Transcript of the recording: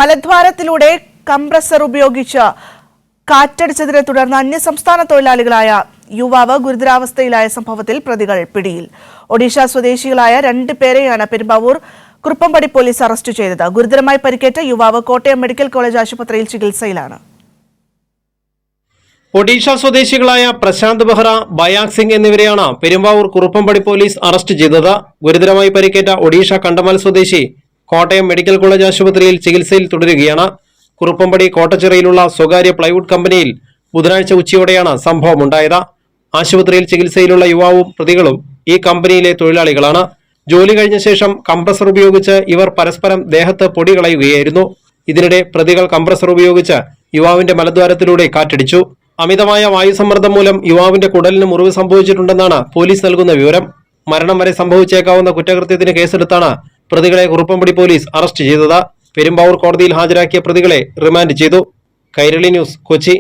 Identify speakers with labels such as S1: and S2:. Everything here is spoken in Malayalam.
S1: മലദ്വാരത്തിലൂടെ കംപ്രസർ ഉപയോഗിച്ച് കാറ്റടിച്ചതിനെ തുടർന്ന് അന്യസംസ്ഥാന തൊഴിലാളികളായ യുവാവ് ഗുരുതരാവസ്ഥയിലായ സംഭവത്തിൽ പ്രതികൾ പിടിയിൽ. ഒഡീഷ സ്വദേശികളായ 2 പേരെയാണ് പെരുമ്പാവൂർ കുറുപ്പംപടി പോലീസ് അറസ്റ്റ് ചെയ്തത്. ഗുരുതരമായി പരിക്കേറ്റ യുവാവ് കോട്ടയം മെഡിക്കൽ കോളേജ് ആശുപത്രിയിൽ ചികിത്സയിലാണ്.
S2: ഒഡീഷ സ്വദേശികളായ പ്രശാന്ത് ബെഹ്റ, ബയാഗ് സിംഗ് എന്നിവരെയാണ് പെരുമ്പാവൂർ കുറുപ്പംപടി പോലീസ് അറസ്റ്റ് ചെയ്തത്. ഗുരുതരമായി പരിക്കേറ്റ ഒഡീഷ കണ്ടമാൽ സ്വദേശി കോട്ടയം മെഡിക്കൽ കോളേജ് ആശുപത്രിയിൽ ചികിത്സയിൽ തുടരുകയാണ്. കുറുപ്പംപടി കോട്ടച്ചിറയിലുള്ള സ്വകാര്യ പ്ലൈവുഡ് കമ്പനിയിൽ ബുധനാഴ്ച ഉച്ചയോടെയാണ് സംഭവമുണ്ടായത്. ആശുപത്രിയിൽ ചികിത്സയിലുള്ള യുവാവും പ്രതികളും ഈ കമ്പനിയിലെ തൊഴിലാളികളാണ്. ജോലി കഴിഞ്ഞ ശേഷം കംപ്രസർ ഉപയോഗിച്ച് ഇവർ പരസ്പരം ദേഹത്ത് പൊടി കളയുകയായിരുന്നു. ഇതിനിടെ പ്രതികൾ കംപ്രസർ ഉപയോഗിച്ച് യുവാവിന്റെ മലദ്വാരത്തിലൂടെ കാറ്റടിച്ചു. അമിതമായ വായുസമ്മർദ്ദം മൂലം യുവാവിന്റെ കുടലിന് മുറിവ് സംഭവിച്ചിട്ടുണ്ടെന്നാണ് പോലീസ് നൽകുന്ന വിവരം. മരണം വരെ സംഭവിച്ചേക്കാവുന്ന കുറ്റകൃത്യത്തിന് കേസെടുത്താണ് പ്രതികളെ കുറുപ്പംപടി പോലീസ് അറസ്റ്റ് ചെയ്തത്. പെരുമ്പാവൂർ കോടതിയിൽ ഹാജരാക്കിയ പ്രതികളെ റിമാൻഡ് ചെയ്തു. കൈരളി ന്യൂസ്, കൊച്ചി.